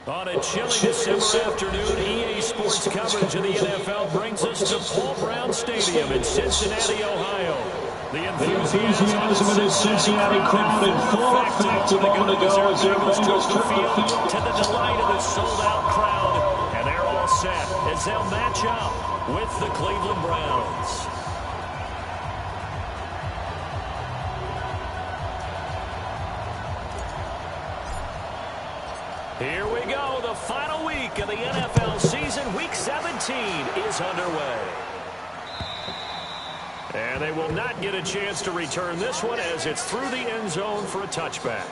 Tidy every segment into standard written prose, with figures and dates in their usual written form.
On a chilly December afternoon, EA Sports coverage of the NFL brings us to Paul Brown Stadium in Cincinnati, Ohio. The enthusiasm of the Cincinnati crowd in full effect a moment ago as their Bengals took the field to the delight of the sold-out crowd. And they're all set as they'll match up with the Cleveland Browns. Here we go. The final week of the NFL season. Week 17 is underway. And they will not get a chance to return this one as it's through the end zone for a touchback.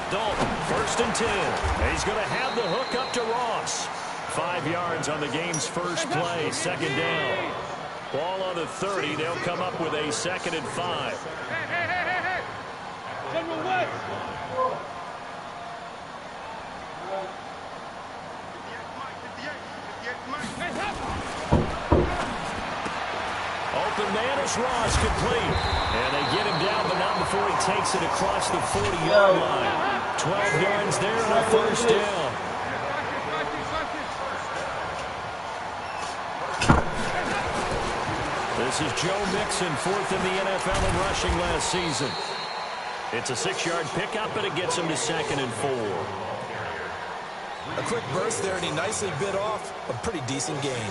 Dalton, 1st and 10. He's going to have the hook up to Ross. 5 yards on the game's first play, 2nd down. Ball on the 30. They'll come up with a 2nd and 5. Hey. General West. Open man is Ross, complete. And they get him down, but not before he takes it across the 40-yard line. 12 yards there and a 1st down. This is Joe Mixon, 4th in the NFL in rushing last season. It's a 6-yard pickup, but it gets him to 2nd and 4. A quick burst there, and he nicely bit off a pretty decent gain.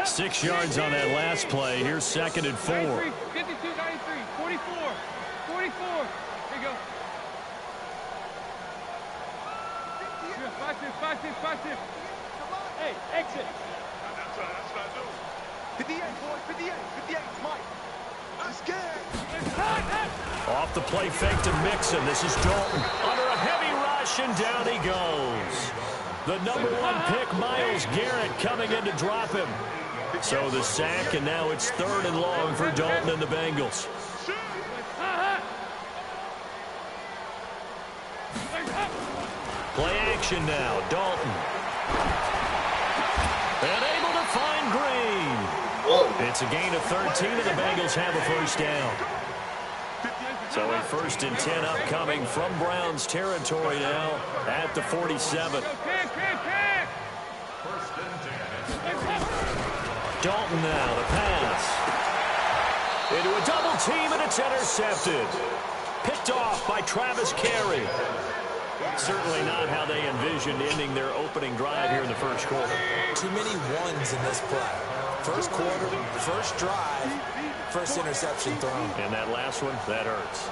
6 yards on that last play. Here's 2nd and 4. 92, 93, 44. Here you go. Watch this. Hey, exit. That's what I do. 58, boy, 58, Mike. I'm scared. Off the play fake to Mixon. This is Dalton under a heavy rush, and down he goes. The number 1 pick, Myles Garrett, coming in to drop him. So the sack, and now it's 3rd and long for Dalton and the Bengals. Play action now, Dalton. And able to find Green. It's a gain of 13, and the Bengals have a 1st down. So a 1st and 10 upcoming from Browns territory now at the 47. Dalton now, the pass. Into a double team, and it's intercepted. Picked off by Travis Carey. Certainly not how they envisioned ending their opening drive here in the 1st quarter. Too many ones in this play. 1st quarter, 1st drive, 1st interception thrown. And that last one, that hurts.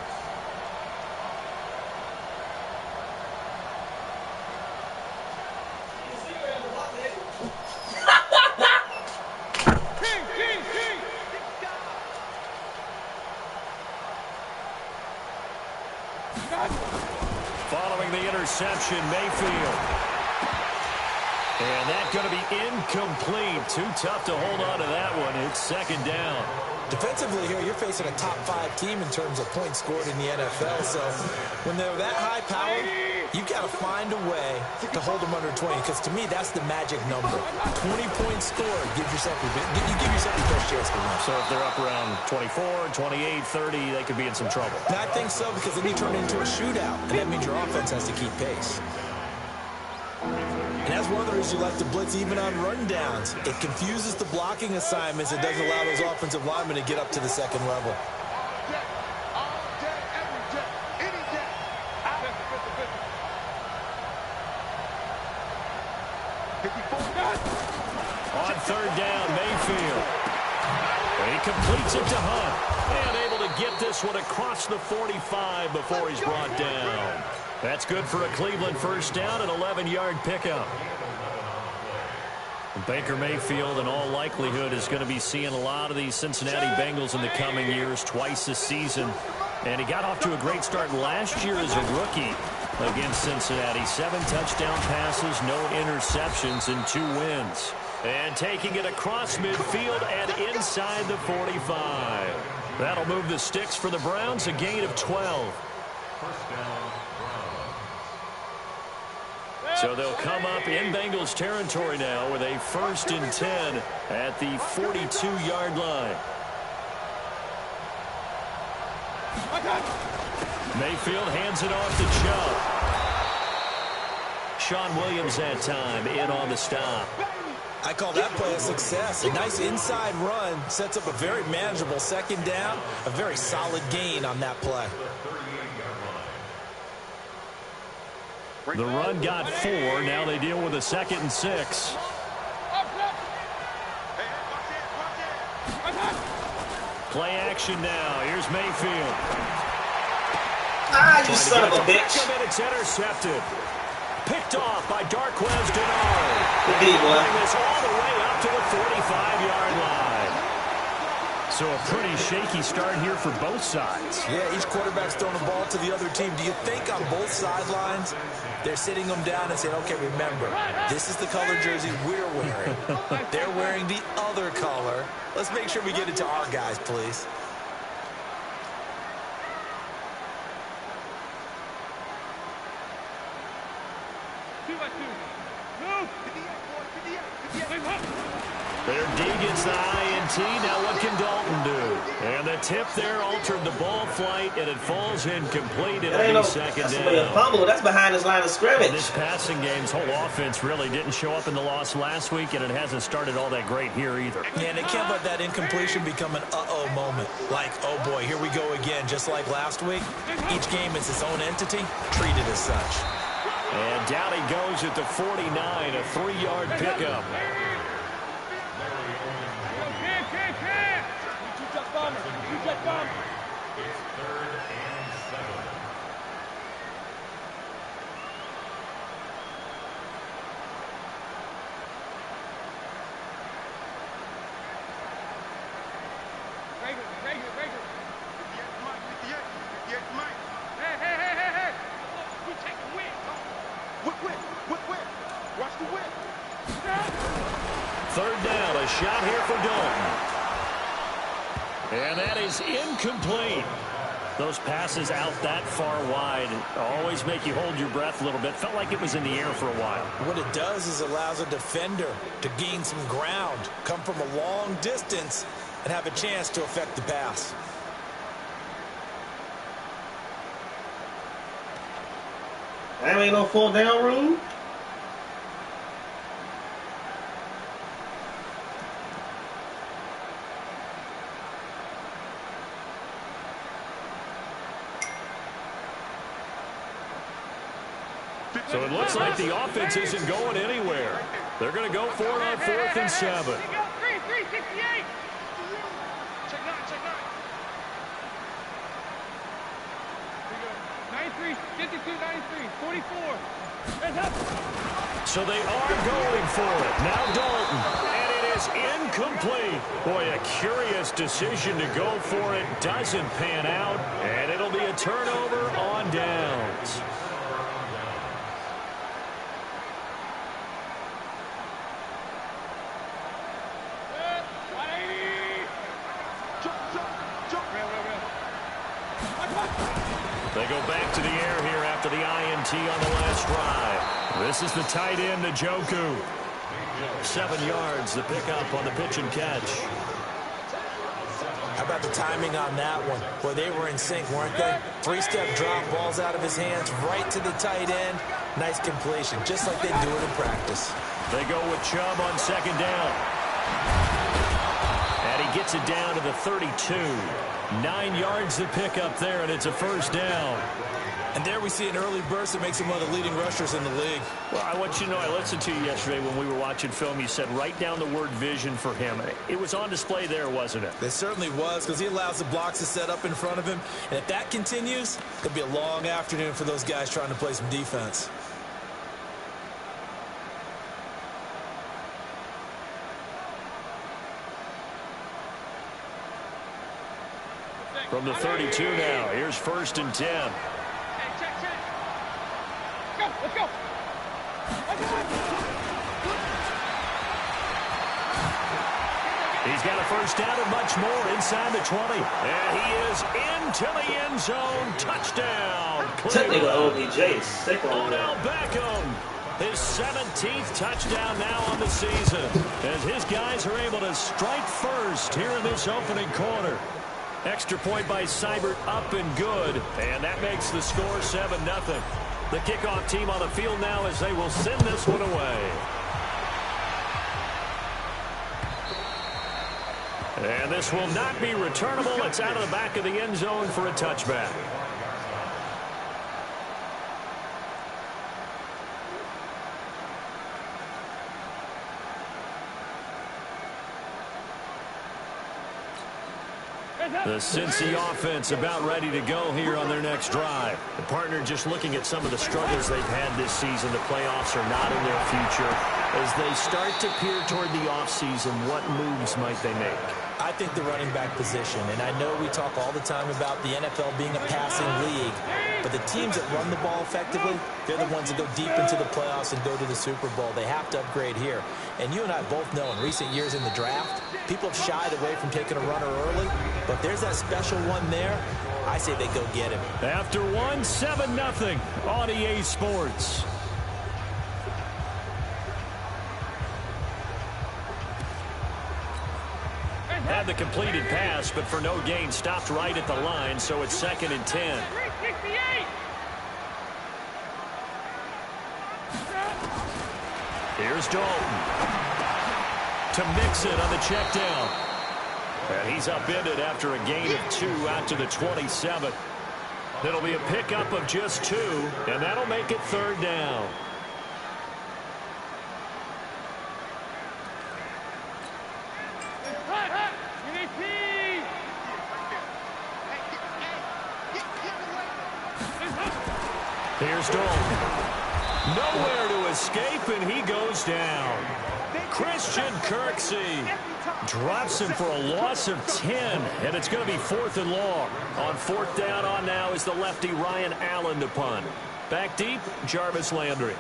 Following the interception, Mayfield. And that's going to be incomplete. Too tough to hold on to that one. It's second down. Defensively here, you're facing a top-5 team in terms of points scored in the NFL. So when they're that high-powered, you've got to find a way to hold them under 20. Because to me, that's the magic number. 20 points scored. You give yourself your best chance to win. So if they're up around 24, 28, 30, they could be in some trouble. And I think so, because then you turn it into a shootout. And that means your offense has to keep pace. And that's one of the reasons you like to blitz even on rundowns. It confuses the blocking assignments. It doesn't allow those offensive linemen to get up to the second level. On third down, Mayfield. He completes it to Hunt. And able to get this one across the 45 before he's brought down. That's good for a Cleveland first down, an 11-yard pickup. Baker Mayfield, in all likelihood, is going to be seeing a lot of these Cincinnati Bengals in the coming years, twice this season. And he got off to a great start last year as a rookie against Cincinnati. 7 touchdown passes, no interceptions, and 2 wins. And taking it across midfield and inside the 45. That'll move the sticks for the Browns, a gain of 12. So they'll come up in Bengals territory now with a 1st and 10 at the 42-yard line. Mayfield hands it off to Chubb. Sean Williams that time in on the stop. I call that play a success. A nice inside run sets up a very manageable second down. A very solid gain on that play. The run got 4. Now they deal with a 2nd and 6. Play action now. Here's Mayfield. Ah, you son of a bitch. It's intercepted. Picked off by Darquez Denard. Big one. This all the way up to the 45-yard line. So a pretty shaky start here for both sides. Yeah, each quarterback's throwing the ball to the other team. Do you think on both sidelines they're sitting them down and saying, okay, remember, this is the color jersey we're wearing. They're wearing the other color. Let's make sure we get it to our guys, please. Their D gets the INT. Now what can Dalton do? And the tip there altered the ball flight, and it falls incomplete. It'll be second down. That's a fumble. That's behind his line of scrimmage. And this passing game's whole offense really didn't show up in the loss last week, and it hasn't started all that great here either. Yeah, and they can't let that incompletion become an uh-oh moment. Like, oh boy, here we go again. Just like last week, each game is its own entity, treated as such. And down he goes at the 49, a 3-yard pickup. Third down, a shot here for Dalton. And that is incomplete. Those passes out that far wide always make you hold your breath a little bit. Felt like it was in the air for a while. What it does is allows a defender to gain some ground, come from a long distance, and have a chance to affect the pass. That ain't no 4 down rule. So it looks like the offense isn't going anywhere. They're going to go for it on 4th and 7. 3-3-68. Check 9, check 9. 93, 52, 93, 44. So they are going for it. Now Dalton. And it is incomplete. Boy, a curious decision to go for it. Doesn't pan out. And it'll be a turnover on downs. They go back to the air here after the INT on the last drive. This is the tight end, Njoku. 7 yards, the pickup on the pitch and catch. How about the timing on that one? Boy, they were in sync, weren't they? 3-step drop, balls out of his hands, right to the tight end. Nice completion, just like they do it in practice. They go with Chubb on 2nd down. And he gets it down to the 32. 9 yards to pick up there, and it's a 1st down. And there we see an early burst that makes him one of the leading rushers in the league. Well, I want you to know, I listened to you yesterday when we were watching film. You said write down the word vision for him. It was on display there, wasn't it? It certainly was, because he allows the blocks to set up in front of him. And if that continues, it'll be a long afternoon for those guys trying to play some defense. From the 32 now, here's 1st and 10. Let's go. He's got a 1st down and much more inside the 20. And he is into the end zone. Touchdown. Technically, OBJ is sick on Odell that. Beckham. His 17th touchdown now on the season. As his guys are able to strike first here in this opening quarter. Extra point by Seibert, up and good. And that makes the score 7-0. The kickoff team on the field now as they will send this one away. And this will not be returnable. It's out of the back of the end zone for a touchback. The Cincy offense about ready to go here on their next drive. The partner just looking at some of the struggles they've had this season. The playoffs are not in their future. As they start to peer toward the offseason, what moves might they make? I think the running back position, and I know we talk all the time about the NFL being a passing league, but the teams that run the ball effectively, they're the ones that go deep into the playoffs and go to the Super Bowl. They have to upgrade here. And you and I both know in recent years in the draft, people have shied away from taking a runner early, but there's that special one there. I say they go get him. After 7-0 on EA Sports. Had the completed pass, but for no gain, stopped right at the line, so it's 2nd and 10. Here's Dalton to mix it on the check down. And he's upended after a gain of 2 out to the 27. It'll be a pickup of just 2, and that'll make it 3rd down. Here's Dalton. Nowhere to escape, and he goes down. Christian Kirksey drops him for a loss of 10, and it's going to be 4th and long. On 4th down on now is the lefty Ryan Allen to punt. Back deep, Jarvis Landry.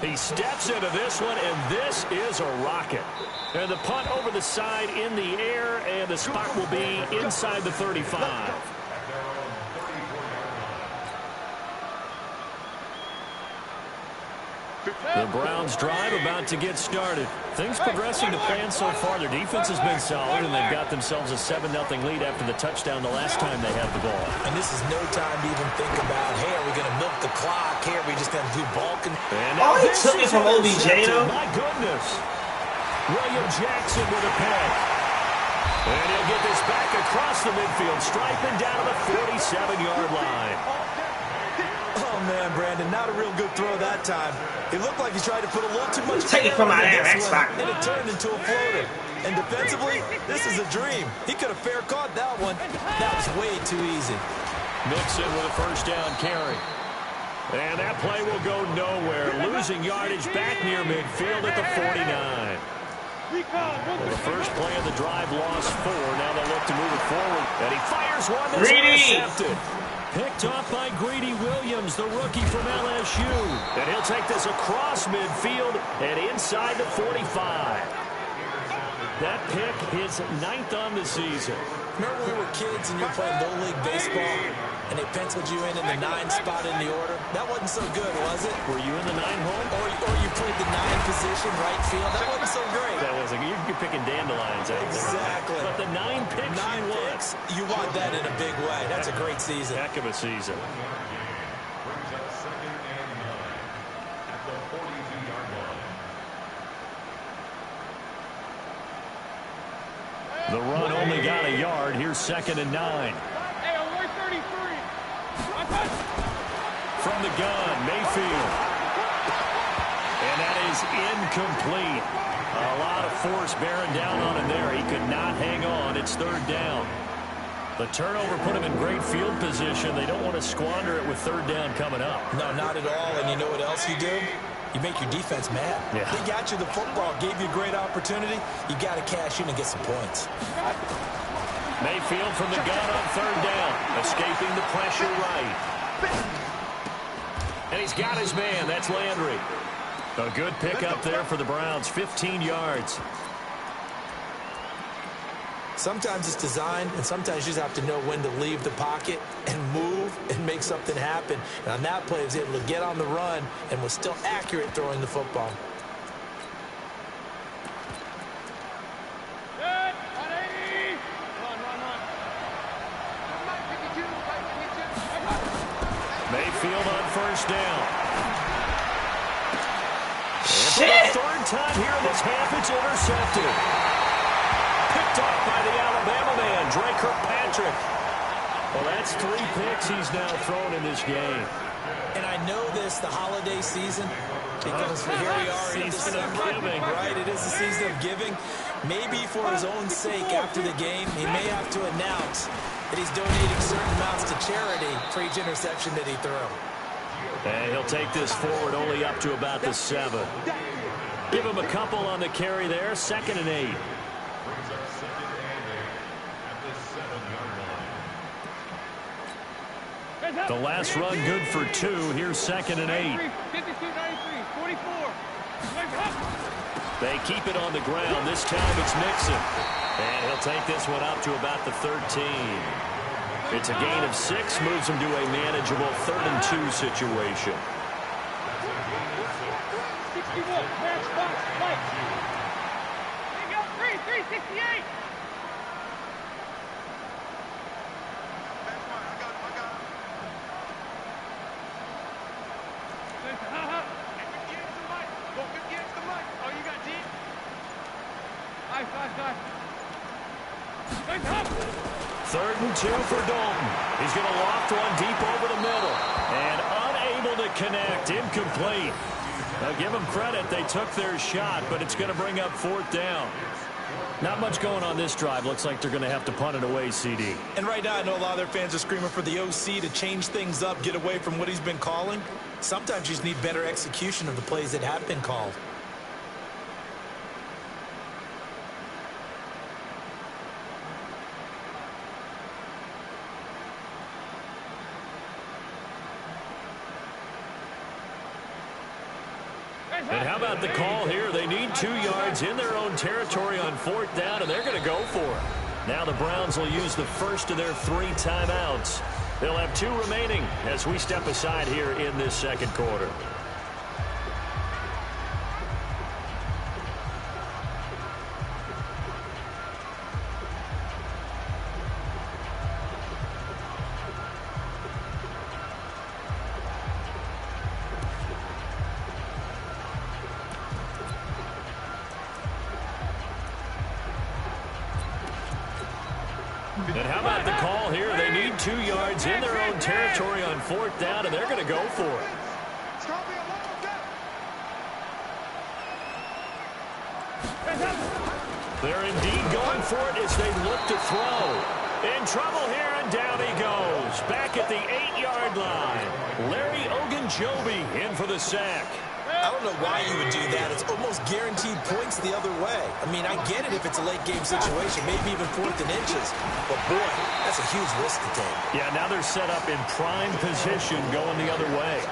He steps into this one, and this is a rocket. And the punt over the side in the air, and the spot will be inside the 35. The Browns drive about to get started. Things progressing to plan so far. Their defense has been solid, and they've got themselves a 7-0 lead after the touchdown the last time they had the ball. And this is no time to even think about, hey, are we going to milk the clock? Hey, are we just going to do bulk? Oh, he took it from OBJ, though. My goodness. William Jackson with a pick. And he'll get this back across the midfield stripe and down to the 47-yard line. Oh, man, Brandon, not a real good throw that time. It looked like he tried to put a little too much Take it from my X Factor. and it turned into a floater. And defensively, this is a dream. He could have fair caught that one. That was way too easy. Mixon with a 1st down carry. And that play will go nowhere. Losing yardage back near midfield at the 49. Well, the first play of the drive lost 4. Now they'll look to move it forward. And he fires one that's intercepted. Picked off by Greedy Williams, the rookie from LSU. And he'll take this across midfield and inside the 45. That pick, his 9th on the season. Remember we were kids and you were playing Little League Baseball and they penciled you in the 9 spot in the order? That wasn't so good, was it? Were you in the 9 hole? Or you played the 9 position, right field? That wasn't so great. That wasn't. You're picking dandelions out there. Exactly. But the 9 picks 9 picks, you want that in a big way. That's a great season. Heck of a season. The run only got a yard. Here's 2nd and 9. Hey, over 33. From the gun, Mayfield. And that is incomplete. A lot of force bearing down on him there. He could not hang on. It's 3rd down. The turnover put him in great field position. They don't want to squander it with 3rd down coming up. No, not at all. And you know what else you do? You make your defense mad. Yeah. They got you the football, gave you a great opportunity. You got to cash in and get some points. Mayfield from the gun on 3rd down. Escaping the pressure right. And he's got his man. That's Landry. A good pickup there for the Browns. 15 yards. Sometimes it's designed, and sometimes you just have to know when to leave the pocket and move and make something happen. And on that play, he was able to get on the run and was still accurate throwing the football. Good. 180. Run. Mike 52. Mayfield on 1st down. And for Shit! the 3rd time here in this half, it's intercepted. Picked off by the Alabama man, Dre Kirkpatrick. Well, that's 3 picks he's now thrown in this game. And I know this, the holiday season, because here we are in Season of December, giving. right? It is the season of giving. Maybe for his own sake after the game, he may have to announce that he's donating certain amounts to charity for each interception that he threw. And he'll take this forward only up to about the 7. Give him a couple on the carry there. 2nd and 8. The last run good for 2. Here's 2nd and 8. 52, 93, 44. They keep it on the ground. This time it's Mixon. And he'll take this one up to about the 13. It's a gain of 6. Moves him to a manageable 3rd and 2 situation. 61. Matchbox. Mike. There you go. 368. Third and 2 for Dalton. He's going to loft one deep over the middle. And unable to connect. Incomplete. Now give them credit. They took their shot, but it's going to bring up 4th down. Not much going on this drive. Looks like they're going to have to punt it away, CD. And right now, I know a lot of their fans are screaming for the OC to change things up, get away from what he's been calling. Sometimes you just need better execution of the plays that have been called. And how about the call here? They need 2 yards in their own territory on 4th down, and they're going to go for it. Now the Browns will use the first of their 3 timeouts. They'll have 2 remaining as we step aside here in this 2nd quarter. And how about the call here? They need 2 yards in their own territory on 4th down, and they're going to go for it. They're indeed going for it as they look to throw. In trouble here, and down he goes. Back at the 8-yard line. Larry Ogunjobi in for the sack. I don't know why you would do that. It's almost guaranteed points the other way. I mean, I get it if it's a late-game situation, maybe even 4th and inches. But, boy, that's a huge risk to take. Yeah, now they're set up in prime position going the other way.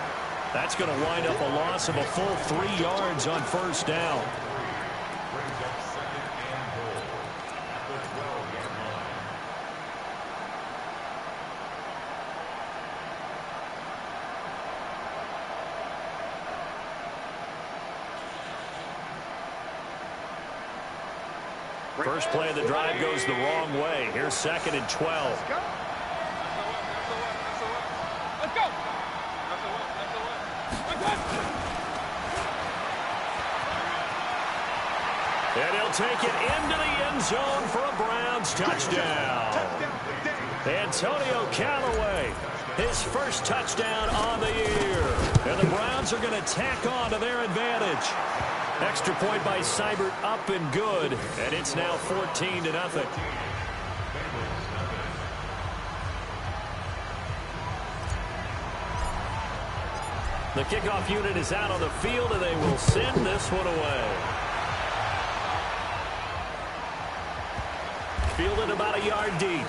That's going to wind up a loss of a full 3 yards on 1st down. First play of the drive goes the wrong way. Here's 2nd and 12. Let's go. And he'll take it into the end zone for a Browns touchdown. Antonio Callaway, his first touchdown on the year. And the Browns are going to tack on to their advantage. Extra point by Seibert up and good. And it's now 14-0. The kickoff unit is out on the field, and they will send this one away. Fielded about a yard deep.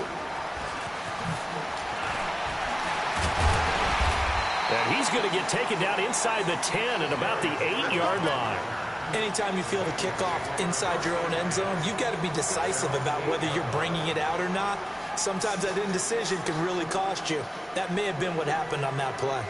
And he's going to get taken down inside the 10 at about the 8-yard line. Anytime you field a kickoff inside your own end zone, you've got to be decisive about whether you're bringing it out or not. Sometimes that indecision can really cost you. That may have been what happened on that play.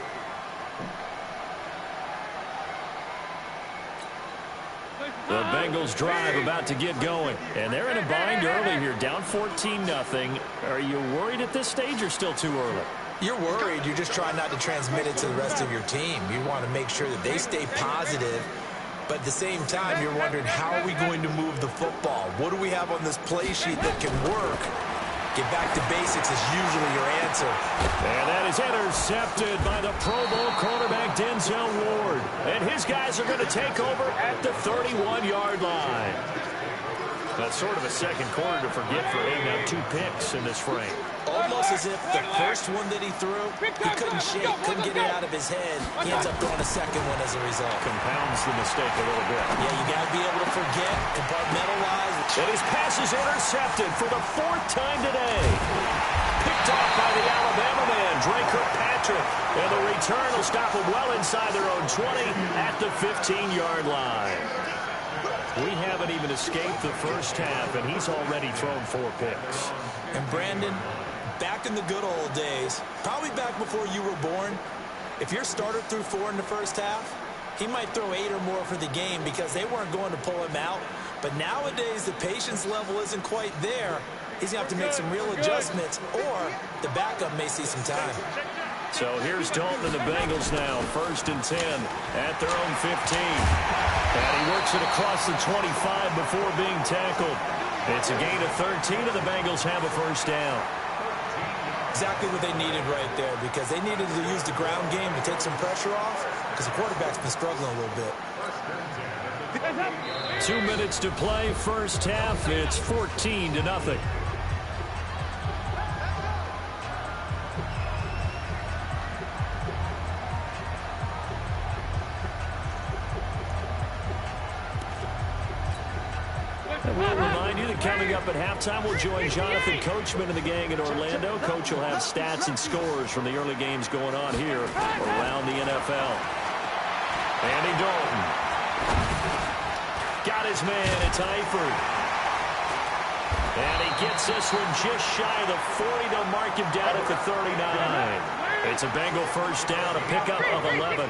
The Bengals drive about to get going. And they're in a bind early here, down 14-0. Are you worried at this stage or still too early? You're worried. You're just trying not to transmit it to the rest of your team. You want to make sure that they stay positive. But at the same time, you're wondering, how are we going to move the football? What do we have on this play sheet that can work? Get back to basics is usually your answer. And that is intercepted by the Pro Bowl cornerback Denzel Ward. And his guys are going to take over at the 31-yard line. That's sort of a second quarter to forget for him. Now 2 picks in this frame. Almost as if the first one that he threw, he couldn't shake, couldn't get it out of his head. He ends up throwing a second one as a result. Compounds the mistake a little bit. Yeah, you got to be able to forget, compartmentalize. And his pass is intercepted for the 4th time today. Picked off by the Alabama man, Dre Kirkpatrick. And the return will stop him well inside their own 20 at the 15-yard line. We haven't even escaped the first half, and he's already thrown 4 picks. And Brandon, back in the good old days, probably back before you were born, if your starter threw 4 in the first half, he might throw 8 or more for the game because they weren't going to pull him out. But nowadays, the patience level isn't quite there. He's going to have to make some real adjustments, or the backup may see some time. So here's Dalton and the Bengals now, 1st and 10 at their own 15. And he works it across the 25 before being tackled. It's a gain of 13, and the Bengals have a first down. Exactly what they needed right there, because they needed to use the ground game to take some pressure off, because the quarterback's been struggling a little bit. 2 minutes to play, first half. It's 14-0. We'll remind you that coming up at halftime, we'll join Jonathan Coachman and the gang in Orlando. Coach will have stats and scores from the early games going on here around the NFL. Andy Dalton. Got his man. It's Eifert. And he gets this one just shy of the 40 to mark him down at the 39. It's a Bengal first down, a pickup of 11.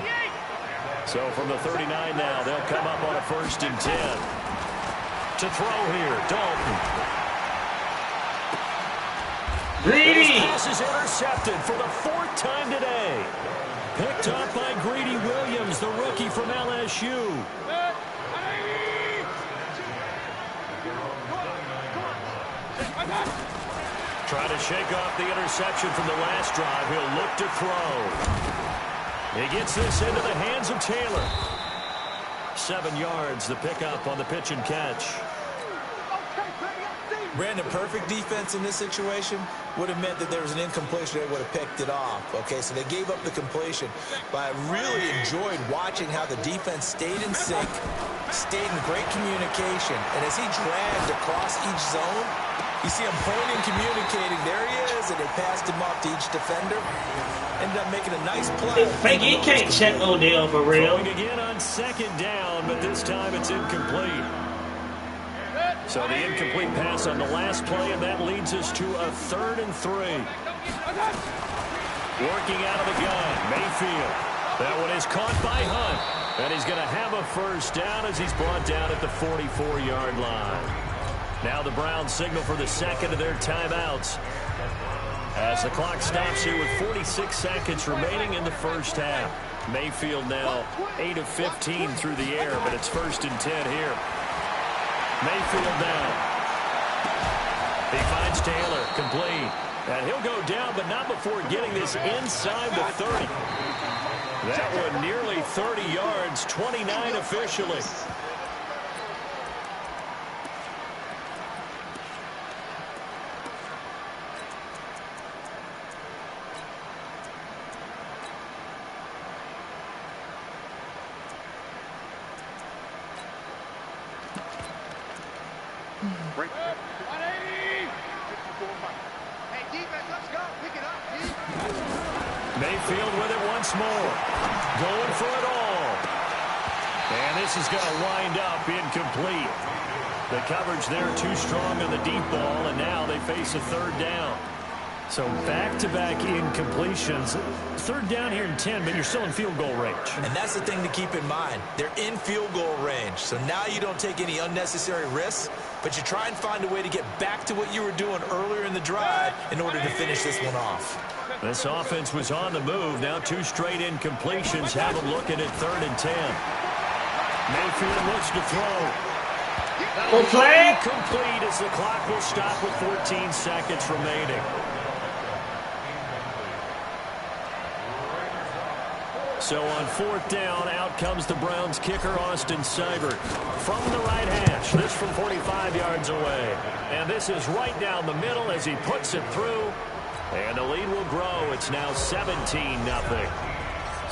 So from the 39 now, they'll come up on a 1st and 10. To throw here, Dalton. Greedy! His pass is intercepted for the 4th time today. Picked up by Greedy Williams, the rookie from LSU. Try to shake off the interception from the last drive. He'll look to throw. He gets this into the hands of Taylor. 7 yards, the pickup on the pitch and catch. Brandon, perfect defense in this situation would have meant that there was an incompletion. They would have picked it off. Okay, so they gave up the completion. But I really enjoyed watching how the defense stayed in sync, stayed in great communication. And as he dragged across each zone, you see him pointing, communicating. There he is, and they passed him off to each defender. Ended up making a nice play. Frankie, you can't check Odell for real. Going again on 2nd down, but this time it's incomplete. So the incomplete pass on the last play, and that leads us to a 3rd and 3. Working out of the gun, Mayfield. That one is caught by Hunt. And he's going to have a first down as he's brought down at the 44-yard line. Now the Browns signal for the second of their timeouts as the clock stops here with 46 seconds remaining in the first half. Mayfield now 8 of 15 through the air, but it's 1st and 10 here. Mayfield down. He finds Taylor, complete. And he'll go down, but not before getting this inside the 30. That one nearly 30 yards, 29 officially. Mayfield with it once more. Going for it all. And this is going to wind up incomplete. The coverage there too strong on the deep ball, and now they face a 3rd down. So back-to-back incompletions. 3rd down here in 10, but you're still in field goal range. And that's the thing to keep in mind. They're in field goal range. So now you don't take any unnecessary risks, but you try and find a way to get back to what you were doing earlier in the drive in order to finish this one off. This offense was on the move. Now 2 straight incompletions have them looking at 3rd and 10. Mayfield looks to throw. Full play. Complete as the clock will stop with 14 seconds remaining. So on 4th down, out comes the Browns kicker, Austin Seibert. From the right hash, this from 45 yards away. And this is right down the middle as he puts it through. And the lead will grow. It's now 17-0.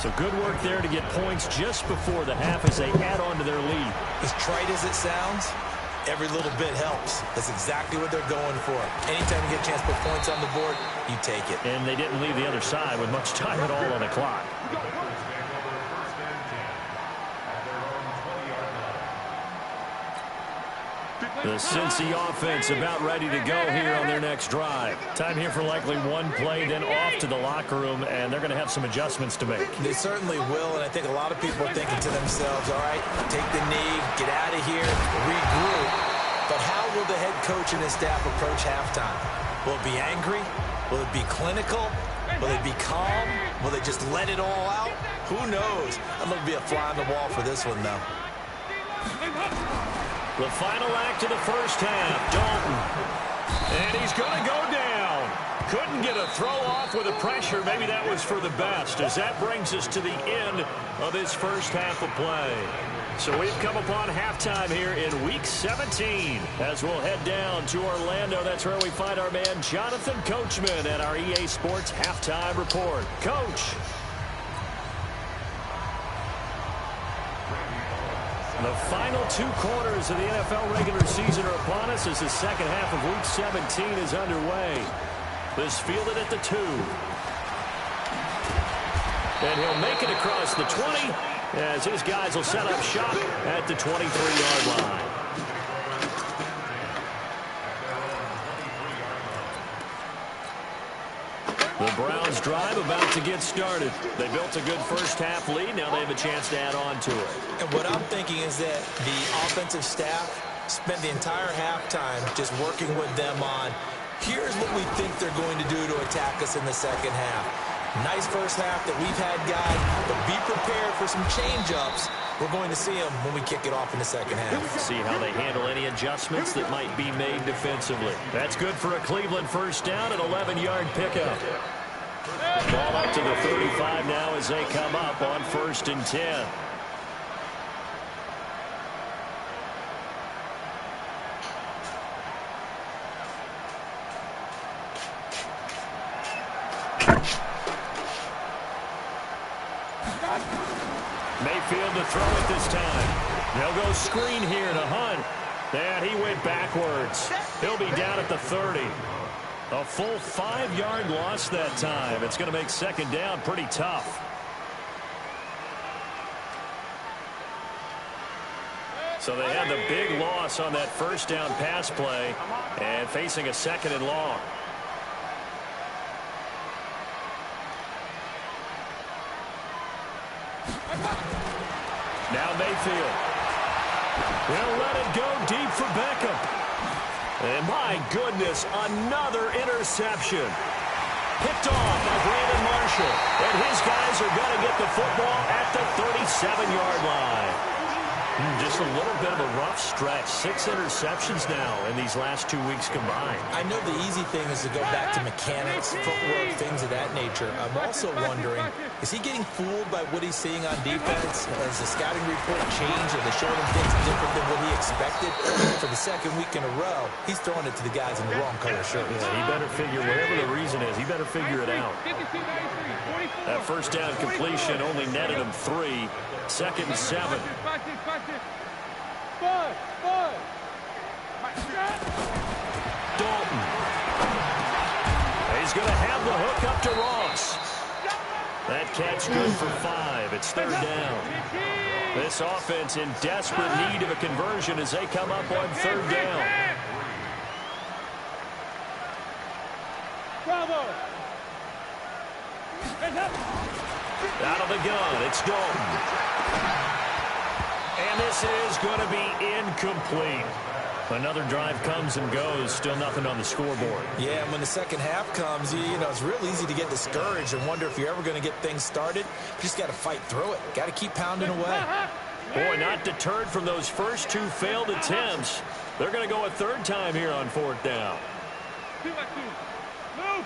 So good work there to get points just before the half as they add on to their lead. As trite as it sounds, every little bit helps. That's exactly what they're going for. Anytime you get a chance to put points on the board, you take it. And they didn't leave the other side with much time at all on the clock. The Cincy offense about ready to go here on their next drive. Time here for likely one play, then off to the locker room, and they're going to have some adjustments to make. They certainly will, and I think a lot of people are thinking to themselves, all right, take the knee, get out of here, regroup. But how will the head coach and his staff approach halftime? Will it be angry? Will it be clinical? Will it be calm? Will they just let it all out? Who knows? I'm going to be a fly on the wall for this one, though. The final act of the first half, Dalton. And he's going to go down. Couldn't get a throw off with the pressure. Maybe that was for the best, as that brings us to the end of this first half of play. So we've come upon halftime here in Week 17 as we'll head down to Orlando. That's where we find our man Jonathan Coachman at our EA Sports Halftime Report. Coach. The final 2 quarters of the NFL regular season are upon us as the second half of Week 17 is underway. This fielded at the 2. And he'll make it across the 20 as his guys will set up shop at the 23-yard line. The Browns drive about to get started. They built a good first half lead. Now they have a chance to add on to it. And what I'm thinking is that the offensive staff spent the entire halftime just working with them on, here's what we think they're going to do to attack us in the second half. Nice first half that we've had, guys, but be prepared for some change-ups. We're going to see them when we kick it off in the second half. See how they handle any adjustments that might be made defensively. That's good for a Cleveland first down, an 11-yard pickup. Ball up to the 35 now as they come up on 1st and 10. Mayfield to throw it this time. They'll go screen here to Hunt. And he went backwards. He'll be down at the 30. A full 5-yard loss that time. It's going to make second down pretty tough. So they had the big loss on that first down pass play and facing a 2nd and long. Now Mayfield. They'll let it go deep for Beckham. And my goodness, another interception. Picked off by Brandon Marshall. And his guys are going to get the football at the 37-yard line. Just a little bit of a rough stretch. 6 interceptions now in these last 2 weeks combined. I know the easy thing is to go back to mechanics, footwork, things of that nature. I'm also wondering, is he getting fooled by what he's seeing on defense? Has the scouting report changed? Are they showing him things different than what he expected? For the second week in a row, he's throwing it to the guys in the wrong color shirts. Yeah, he better figure, whatever the reason is, he better figure it out. That first down completion only netted him 3. 2nd and 7. Dalton. He's going to have the hook up to Ross. That catch good for 5. It's 3rd down. This offense in desperate need of a conversion as they come up on 3rd down. Out of the gun, it's Dalton. And this is going to be incomplete. Another drive comes and goes, still nothing on the scoreboard. Yeah, and when the second half comes, you know, it's real easy to get discouraged and wonder if you're ever going to get things started. You just got to fight through it. Got to keep pounding away. Boy, not deterred from those first 2 failed attempts. They're going to go a 3rd time here on 4th down. Move.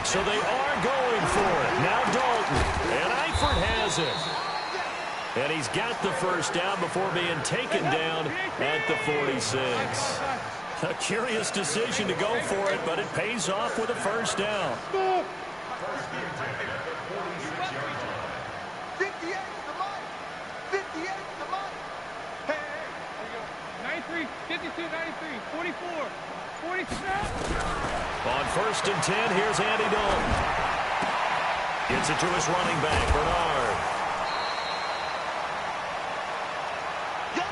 So they are going for it. Now Dalton. And Eifert has it. And he's got the first down before being taken down at the 46. A curious decision to go for it, but it pays off with a first down. 58 the line. 58 the line. Hey, 93, 52, 93, 44, 46. On 1st and 10, here's Andy Dalton. Gets it to his running back, Bernard.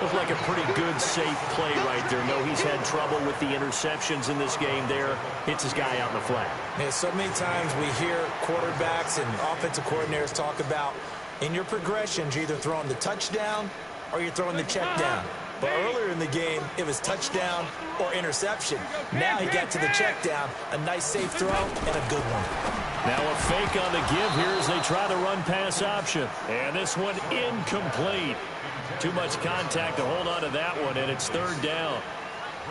Looked like a pretty good, safe play right there. No, he's had trouble with the interceptions in this game there. Hits his guy out in the flat. Yeah, so many times we hear quarterbacks and offensive coordinators talk about in your progressions, you're either throwing the touchdown or you're throwing the check down. But earlier in the game, it was touchdown or interception. Now he got to the check down, a nice safe throw, and a good one. Now a fake on the give here as they try the run-pass option. And this one incomplete. Too much contact to hold on to that one, and it's 3rd down.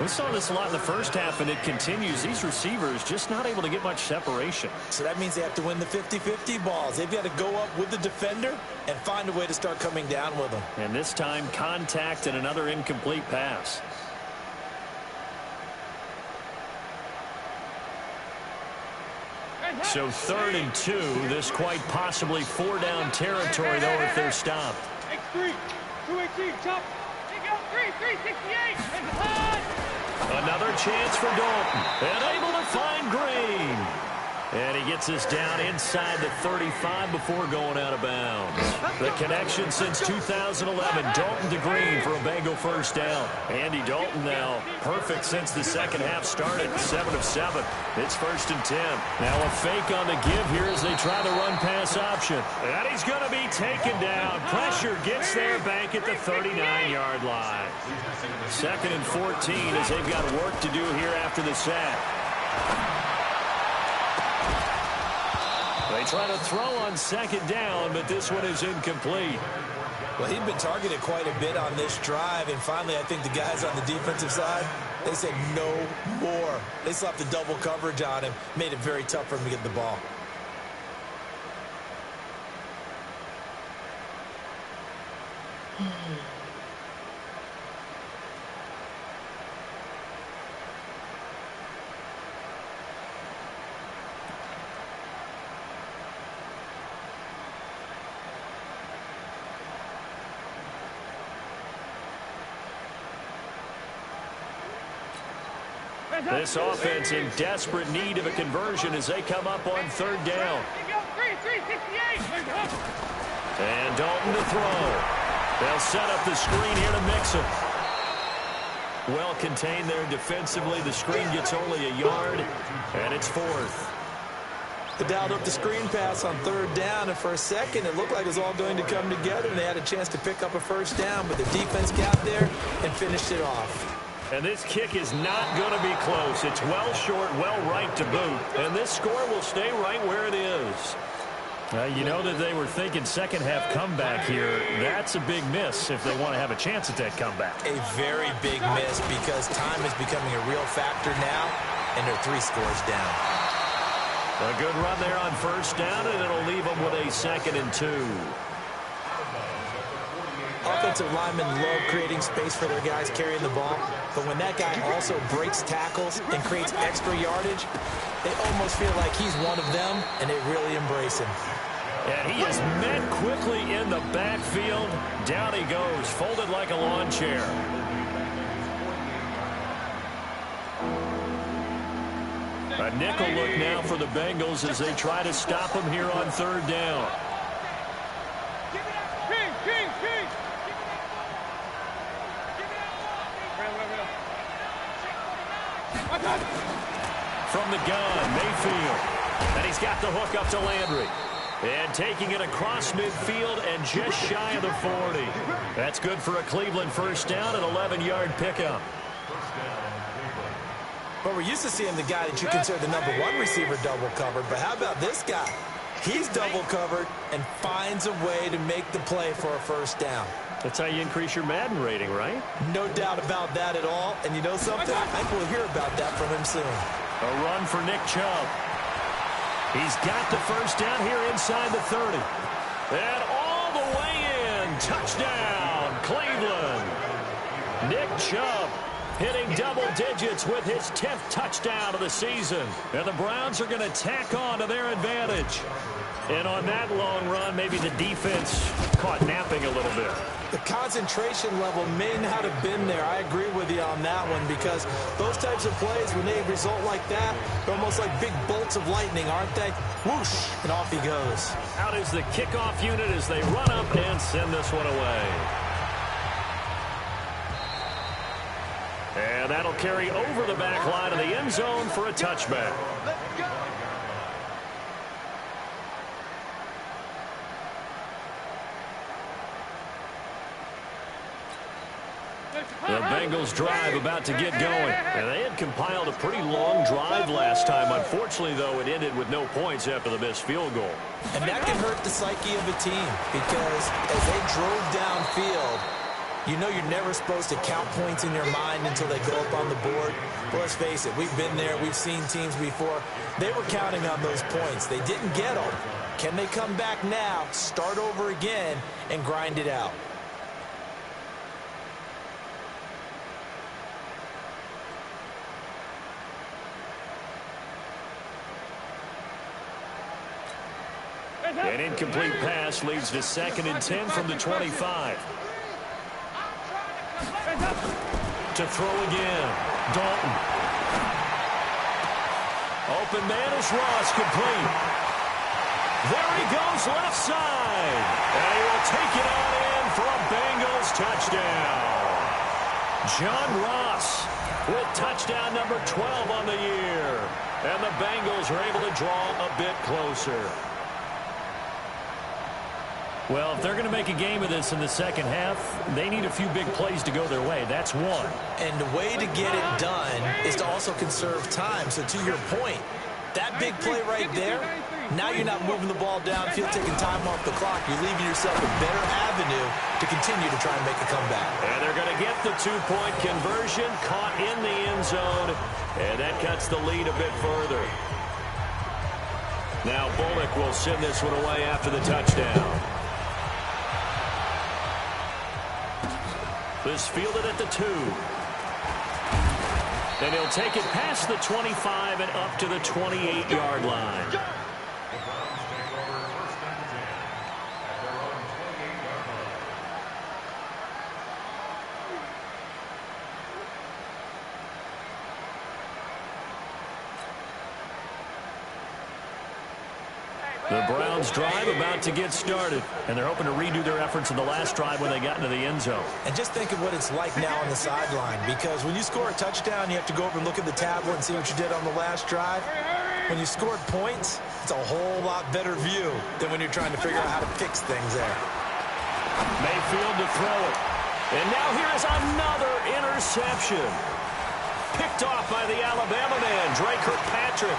We saw this a lot in the first half, and it continues. These receivers just not able to get much separation. So that means they have to win the 50-50 balls. They've got to go up with the defender and find a way to start coming down with them. And this time, contact and another incomplete pass. So 3rd and 2. This quite possibly 4-down territory, though, if they're stopped. X3, 218, chop. Take out 368. And hot. Another chance for Dalton. And able to find Green. And he gets this down inside the 35 before going out of bounds. The connection since 2011. Dalton to Green for a Bengal first down. Andy Dalton now perfect since the second half started. 7 of 7. It's 1st and 10. Now a fake on the give here as they try the run-pass option. And he's going to be taken down. Pressure gets there back at the 39-yard line. 2nd and 14 as they've got work to do here after the sack. They try to throw on 2nd down, but this one is incomplete. Well, he'd been targeted quite a bit on this drive, and finally I think the guys on the defensive side, they said no more. They slapped the double coverage on him, made it very tough for him to get the ball. This offense in desperate need of a conversion as they come up on 3rd down. And Dalton to throw. They'll set up the screen here to mix it. Well contained there defensively. The screen gets only a yard, and it's 4th. They dialed up the screen pass on 3rd down, and for a second, it looked like it was all going to come together, and they had a chance to pick up a 1st down, but the defense got there and finished it off. And this kick is not going to be close. It's well short, well right to boot, and this score will stay right where it is. You know that they were thinking second-half comeback here. That's a big miss if they want to have a chance at that comeback. A very big miss because time is becoming a real factor now, and they're 3 scores down. A good run there on 1st down, and it'll leave them with a 2nd and 2. Offensive linemen love creating space for their guys carrying the ball, but when that guy also breaks tackles and creates extra yardage, they almost feel like he's one of them, and they really embrace him. And he is met quickly in the backfield. Down he goes, folded like a lawn chair. A nickel look now for the Bengals as they try to stop him here on 3rd down. From the gun, Mayfield. And he's got the hook up to Landry. And taking it across midfield and just shy of the 40. That's good for a Cleveland 1st down, an 11-yard pickup. But we're used to seeing the guy that you consider the #1 receiver double covered. But how about this guy? He's double covered and finds a way to make the play for a 1st down. That's how you increase your Madden rating, right? No doubt about that at all. And you know something? I think we'll hear about that from him soon. A run for Nick Chubb. He's got the 1st down here inside the 30. And all the way in. Touchdown, Cleveland. Nick Chubb hitting double digits with his 10th touchdown of the season. And the Browns are going to tack on to their advantage. And on that long run, maybe the defense caught napping a little bit. The concentration level may not have been there. I agree with you on that one because those types of plays, when they result like that, they're almost like big bolts of lightning, aren't they? Whoosh, and off he goes. Out is the kickoff unit as they run up and send this one away. And that'll carry over the back line of the end zone for a touchback. Let's go. The Bengals drive about to get going. And they had compiled a pretty long drive last time. Unfortunately, though, it ended with no points after the missed field goal. And that can hurt the psyche of a team because as they drove downfield, you know you're never supposed to count points in your mind until they go up on the board. But let's face it, we've been there. We've seen teams before. They were counting on those points. They didn't get them. Can they come back now, start over again, and grind it out? An incomplete pass leads to 2nd and 10 from the 25. To throw again. Dalton. Open man is Ross, complete. There he goes, left side. And he will take it on in for a Bengals touchdown. John Ross with touchdown number 12 on the year. And the Bengals are able to draw a bit closer. Well, if they're going to make a game of this in the second half, they need a few big plays to go their way. That's one. And the way to get it done is to also conserve time. So to your point, that big play right there, now you're not moving the ball downfield, taking time off the clock. You're leaving yourself a better avenue to continue to try and make a comeback. And they're going to get the 2-point conversion, caught in the end zone, and that cuts the lead a bit further. Now Bullock will send this one away after the touchdown. This fielded at the 2. And he'll take it past the 25 and up to the 28-yard line. The Browns drive about to get started, and they're hoping to redo their efforts in the last drive when they got into the end zone. And just think of what it's like now on the sideline, because when you score a touchdown, you have to go over and look at the tablet and see what you did on the last drive. When you scored points, it's a whole lot better view than when you're trying to figure out how to fix things there. Mayfield to throw it. And now here is another interception. Picked off by the Alabama man, Dre Kirkpatrick.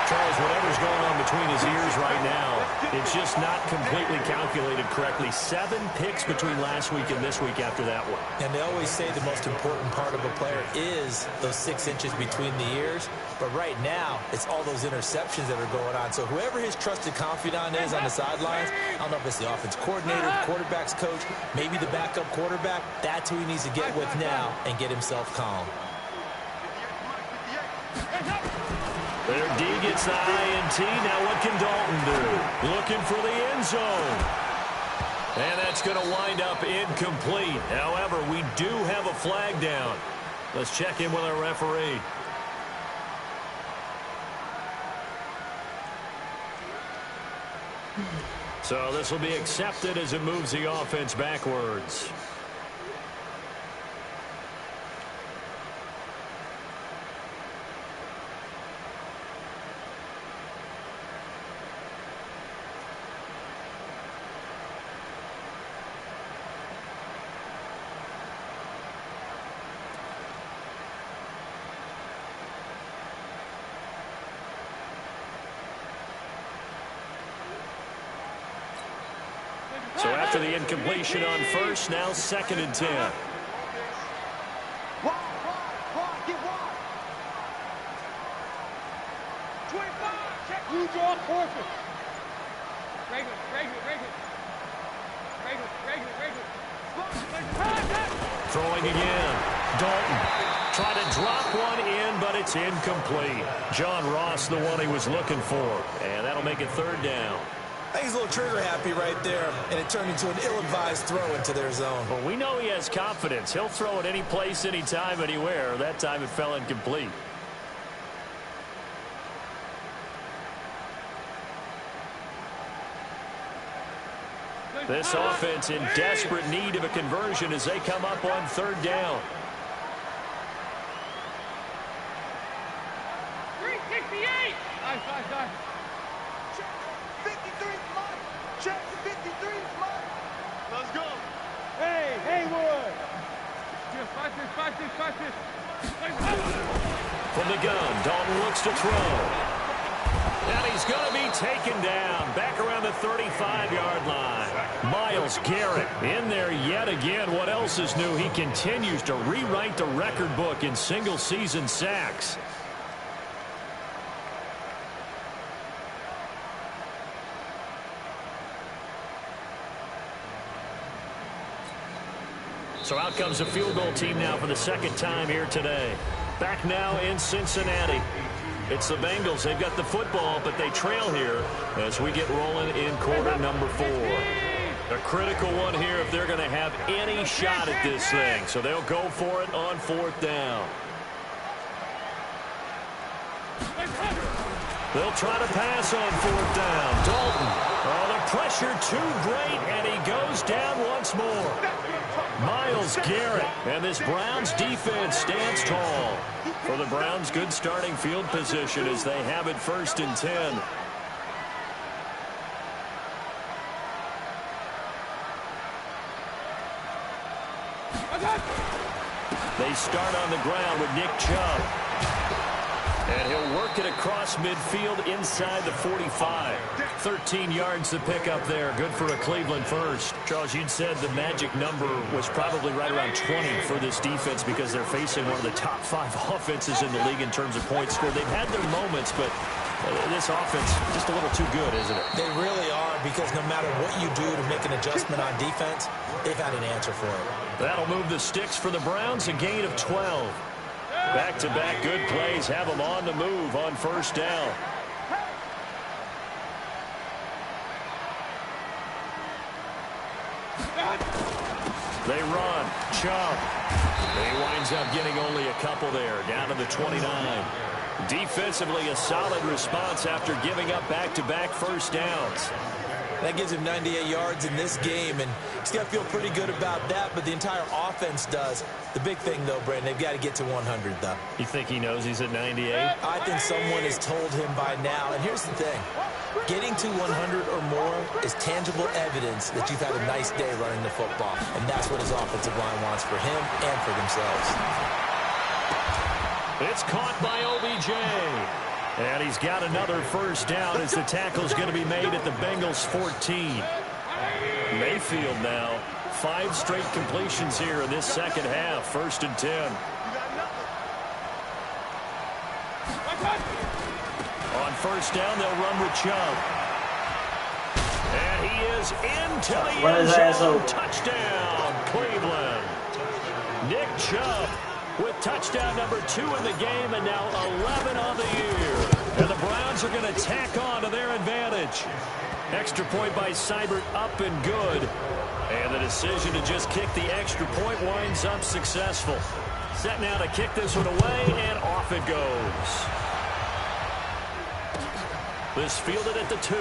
Charles, whatever's going on between his ears right now, it's just not completely calculated correctly. 7 picks between last week and this week after that one. And they always say the most important part of a player is those 6 inches between the ears. But right now, it's all those interceptions that are going on. So whoever his trusted confidant is on the sidelines, I don't know if it's the offense coordinator, the quarterback's coach, maybe the backup quarterback, that's who he needs to get with now and get himself calm. Their D gets the INT. Now what can Dalton do? Looking for the end zone. And that's going to wind up incomplete. However, we do have a flag down. Let's check in with our referee. So this will be accepted as it moves the offense backwards. So after the incompletion on first, now 2nd and 10. Wide, get wide. 25, check. You draw forfeit. Regular. Throwing again. Dalton trying to drop one in, but it's incomplete. John Ross, the one he was looking for. And that'll make it 3rd down. I think he's a little trigger happy right there, and it turned into an ill-advised throw into their zone. Well, we know he has confidence. He'll throw it any place, anytime, anywhere. That time it fell incomplete. This offense in desperate need of a conversion as they come up on 3rd down. 368. Nice. 53 is mine. Check, 53 is mine. Let's go. Hey, Haywood. Just 5-6. From the gun, Dalton looks to throw. And he's going to be taken down back around the 35-yard line. Myles Garrett in there yet again. What else is new? He continues to rewrite the record book in single-season sacks. So out comes the field goal team now for the 2nd time here today. Back now in Cincinnati. It's the Bengals. They've got the football, but they trail here as we get rolling in quarter number 4. A critical one here if they're going to have any shot at this thing. So they'll go for it on 4th down. They'll try to pass on 4th down. Dalton. Oh, the pressure too great, and he goes down once more. Myles Garrett, and this Browns defense stands tall. For the Browns, good starting field position as they have it 1st and 10. They start on the ground with Nick Chubb. And he'll work it across midfield inside the 45. 13 yards to pick up there. Good for a Cleveland first. Charles, you'd said the magic number was probably right around 20 for this defense because they're facing one of the top 5 offenses in the league in terms of points scored. They've had their moments, but this offense just a little too good, isn't it? They really are, because no matter what you do to make an adjustment on defense, they've had an answer for it. That'll move the sticks for the Browns, a gain of 12. Back-to-back good plays have them on the move on 1st down. They run. Chubb. He winds up getting only a couple there, down to the 29. Defensively, a solid response after giving up back-to-back 1st downs. That gives him 98 yards in this game, and he's got to feel pretty good about that, but the entire offense does. The big thing, though, Brandon, they've got to get to 100, though. You think he knows he's at 98? I think someone has told him by now, and here's the thing. Getting to 100 or more is tangible evidence that you've had a nice day running the football, and that's what his offensive line wants for him and for themselves. It's caught by OBJ. And he's got another first down as the tackle's going to be made at the Bengals' 14. Mayfield now. 5 straight completions here in this second half. 1st and 10. On first down, they'll run with Chubb. And he is into the end zone. Touchdown, Cleveland. Nick Chubb with touchdown number 2 in the game, and now 11 on the year. And the Browns are going to tack on to their advantage. Extra point by Seibert, up and good. And the decision to just kick the extra point winds up successful. Set now to kick this one away, and off it goes. This fielded at the 2.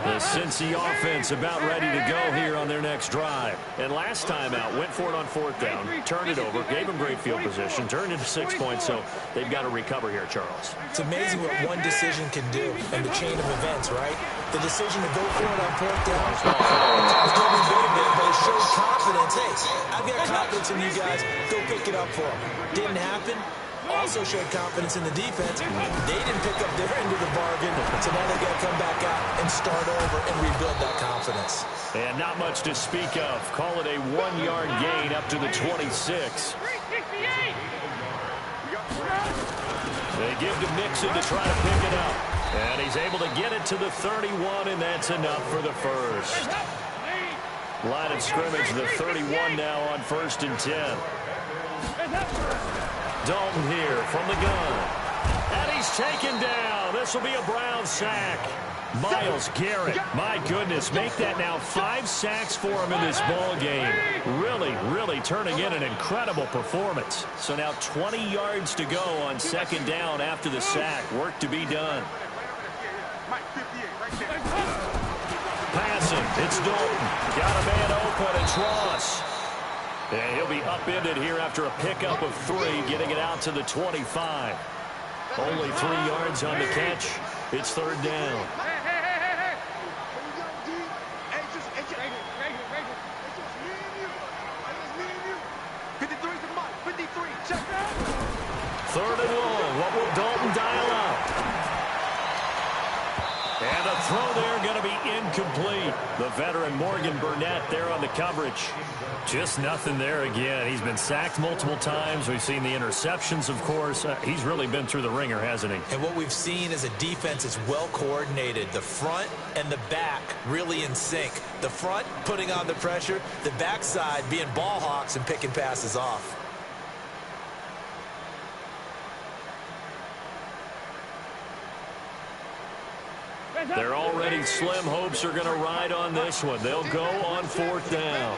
The Cincy offense about ready to go here on their next drive. And last time out, went for it on 4th down, turned it over, gave them great field position, turned it to 6 points, so they've got to recover here, Charles. It's amazing what one decision can do in the chain of events, right? The decision to go for it on 4th down, it caused every bit of it, but it showed confidence. Hey, I've got confidence in you guys. Go pick it up for them. Didn't happen. Also showed confidence in the defense. They didn't pick up their end of the bargain, so now they've got to come back out and start over and rebuild that confidence. And not much to speak of. Call it a 1-yard gain up to the 26. They give to Mixon to try to pick it up. And he's able to get it to the 31, and that's enough for the first. Line of scrimmage, the 31 now on 1st and 10. Dalton here from the gun. And he's taken down. This will be a Brown sack. Myles Garrett, my goodness, make that now 5 sacks for him in this ball game. Really turning in an incredible performance. So now 20 yards to go on 2nd down after the sack. Work to be done. Passing, it's Dalton. Got a man open, it's Ross. And he'll be upended here after a pickup of 3, getting it out to the 25. Only 3 yards on the catch. It's 3rd down. Third and long. What will Dalton dial up? And a throw there going to be incomplete. The veteran Morgan Burnett there on the coverage. Just nothing there again. He's been sacked multiple times. We've seen the interceptions, of course. He's really been through the ringer, hasn't he? And what we've seen is a defense that's well coordinated. The front and the back really in sync. The front putting on the pressure. The backside being ball hawks and picking passes off. Their already slim hopes are going to ride on this one. They'll go on 4th down.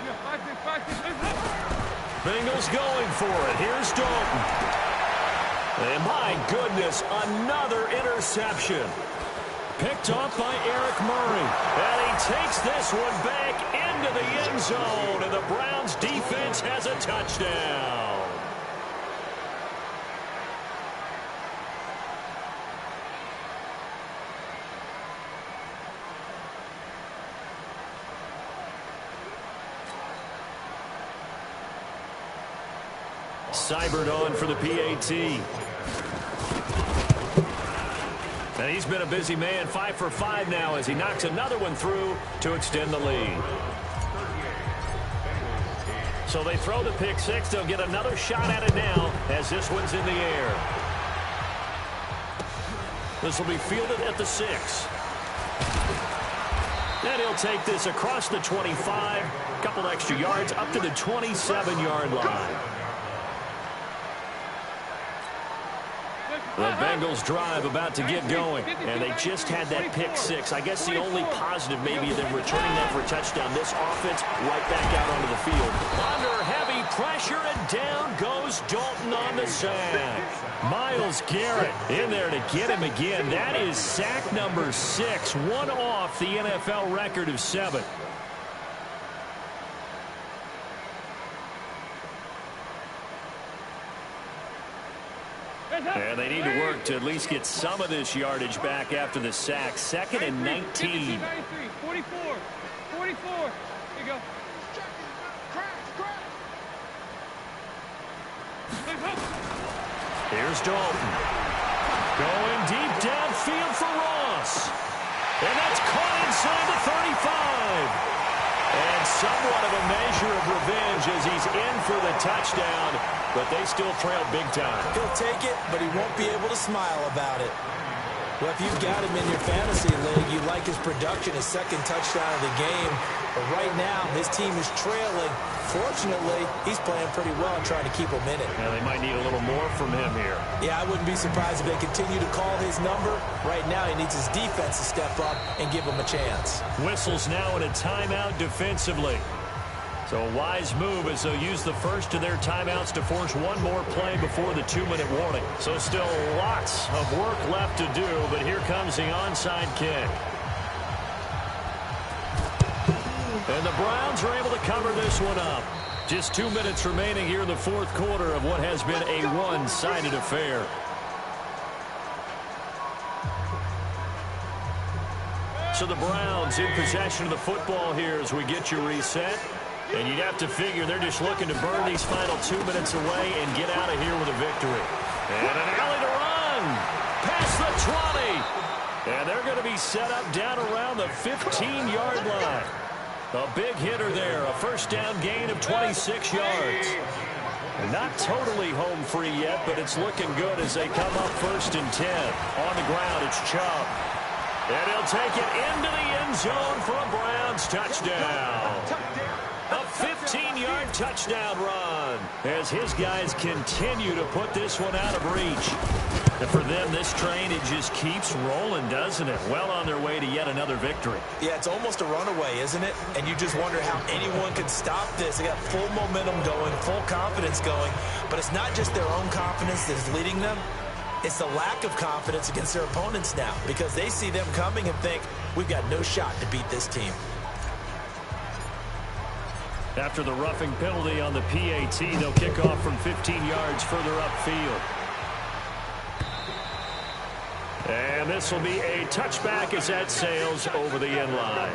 Bengals going for it. Here's Dalton. And my goodness, another interception. Picked off by Eric Murray. And he takes this one back into the end zone. And the Browns defense has a touchdown. Seibert on for the PAT. And he's been a busy man, 5 for 5 now as he knocks another one through to extend the lead. So they throw the pick 6. They'll get another shot at it now as this one's in the air. This will be fielded at the 6. And he'll take this across the 25. A couple extra yards up to the 27-yard line. The Bengals drive about to get going, and they just had that pick 6. I guess the only positive maybe them returning that for a touchdown. This offense right back out onto the field. Under heavy pressure, and down goes Dalton on the sack. Myles Garrett in there to get him again. That is sack number 6, one off the NFL record of 7. And they need to work to at least get some of this yardage back after the sack. 2nd and 19. 44. 44. Here you go. Here's Dalton. Going deep downfield for Ross. And that's caught inside the 35. And somewhat of a measure of revenge as he's in for the touchdown, but they still trail big time. He'll take it, but he won't be able to smile about it. Well, if you've got him in your fantasy league, you like his production, his 2nd touchdown of the game. But right now, his team is trailing. Fortunately, he's playing pretty well and trying to keep him in it. Yeah, they might need a little more from him here. Yeah, I wouldn't be surprised if they continue to call his number. Right now, he needs his defense to step up and give him a chance. Whistles now in a timeout defensively. So a wise move as they'll use the first of their timeouts to force one more play before the 2-minute warning. So still lots of work left to do, but here comes the onside kick. And the Browns are able to cover this one up. Just 2 minutes remaining here in the 4th quarter of what has been a one-sided affair. So the Browns in possession of the football here as we get you reset. And you'd have to figure they're just looking to burn these final 2 minutes away and get out of here with a victory. And an alley to run. Past the 20. And they're going to be set up down around the 15-yard line. A big hitter there. A first down gain of 26 yards. Not totally home free yet, but it's looking good as they come up 1st and 10. On the ground, it's Chubb. And he'll take it into the end zone for a Browns touchdown. A 15-yard touchdown run as his guys continue to put this one out of reach. And for them, this train, it just keeps rolling, doesn't it? Well on their way to yet another victory. Yeah, it's almost a runaway, isn't it? And you just wonder how anyone could stop this. They got full momentum going, full confidence going. But it's not just their own confidence that's leading them. It's the lack of confidence against their opponents now because they see them coming and think, we've got no shot to beat this team. After the roughing penalty on the PAT, they'll kick off from 15 yards further upfield. And this will be a touchback as that sails over the end line.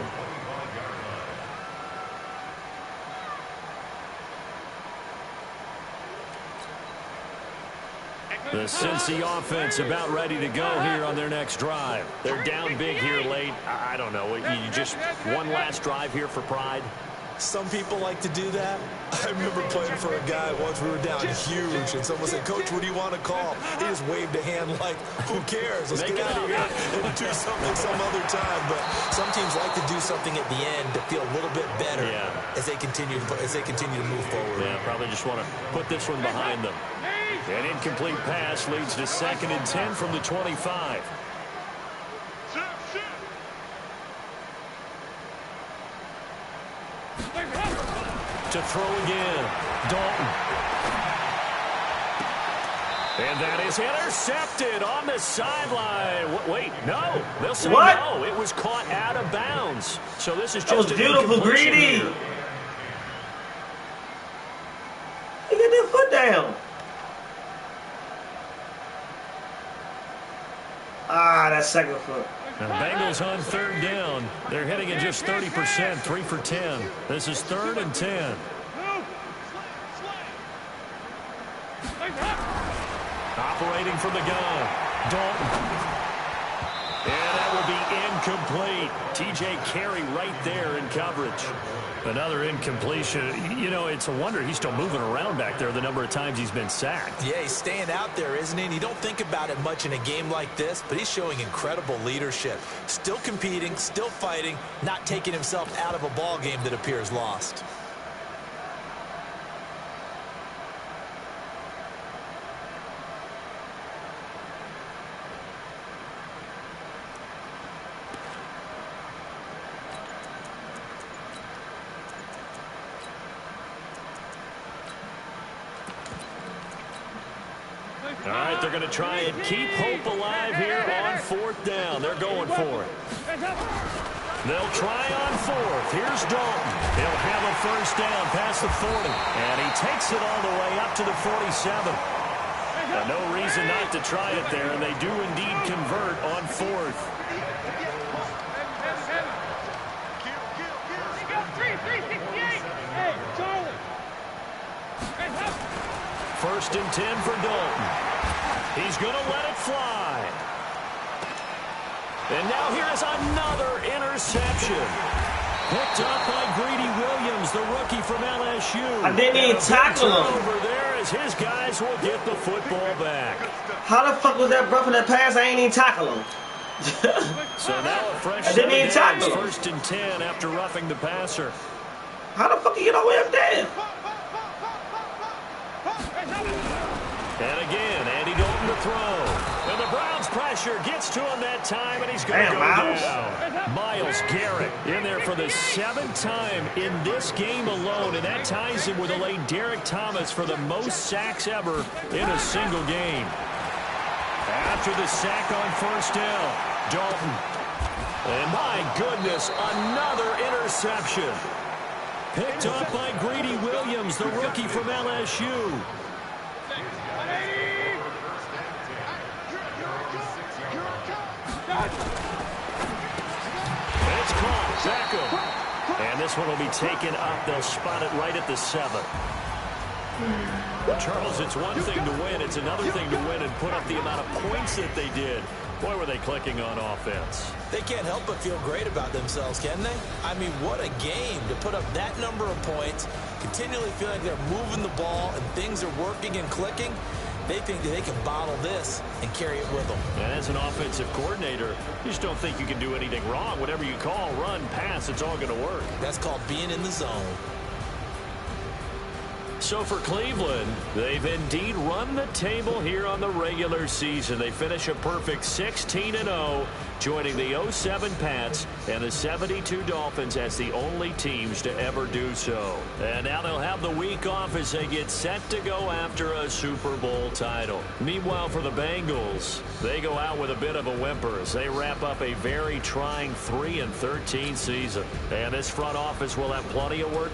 The Cincy offense about ready to go here on their next drive. They're down big here late. I don't know. You just one last drive here for pride? Some people like to do that. I remember playing for a guy once. We were down huge, and someone said, Coach, what do you want to call? He just waved a hand like, who cares? Let's get out of here and do something some other time. But some teams like to do something at the end to feel a little bit better as they continue to move forward. Yeah, probably just want to put this one behind them. An incomplete pass leads to 2nd and 10 from the 25. To throw again, Dalton. And that is intercepted on the sideline. Wait, no. They'll say no. It was caught out of bounds. So this is just a beautiful, Greedy. Here. Get that foot down. Ah, that 2nd foot. The Bengals on 3rd down. They're hitting at just 30%, 3 for 10. This is 3rd and 10. Operating from the gun, Dalton. And that will be incomplete. T.J. Carey right there in coverage. Another incompletion. You know, it's a wonder he's still moving around back there the number of times he's been sacked. Yeah, he's staying out there, isn't he? And you don't think about it much in a game like this, but he's showing incredible leadership. Still competing, still fighting, not taking himself out of a ball game that appears lost. All right, they're going to try and keep hope alive here on 4th down. They're going for it. They'll try on 4th. Here's Dalton. He'll have a 1st down past the 40. And he takes it all the way up to the 47. No reason not to try it there, and they do indeed convert on 4th. First and 10 for Dalton. He's going to let it fly. And now here is another interception. Picked up by Greedy Williams, the rookie from LSU. I didn't even tackle him. Over there as his guys will get the football back. How the fuck was that roughing that pass? I ain't even tackle him. So now a fresh I didn't even tackle him. First and 10 after roughing the passer. How the fuck you get all the way up there? And again, Andy Dalton to throw. And the Browns pressure gets to him that time, and he's going to go down. Myles Garrett in there for the 7th time in this game alone, and that ties him with the late Derek Thomas for the most sacks ever in a single game. After the sack on 1st down, Dalton. And my goodness, another interception. Picked up by Greedy Williams, the rookie from LSU. It's caught. Beckham. And this one will be taken up. They'll spot it right at the 7. Charles, it's one thing to win. It's another thing to win and put up the amount of points that they did. Boy, were they clicking on offense. They can't help but feel great about themselves, can they? I mean, what a game to put up that number of points, continually feel like they're moving the ball and things are working and clicking. They think that they can bottle this and carry it with them. And as an offensive coordinator, you just don't think you can do anything wrong. Whatever you call, run, pass, it's all going to work. That's called being in the zone. So for Cleveland, they've indeed run the table here on the regular season. They finish a perfect 16-0, joining the 07 Pats and the 72 Dolphins as the only teams to ever do so. And now they'll have the week off as they get set to go after a Super Bowl title. Meanwhile, for the Bengals, they go out with a bit of a whimper as they wrap up a very trying 3-13 season. And this front office will have plenty of work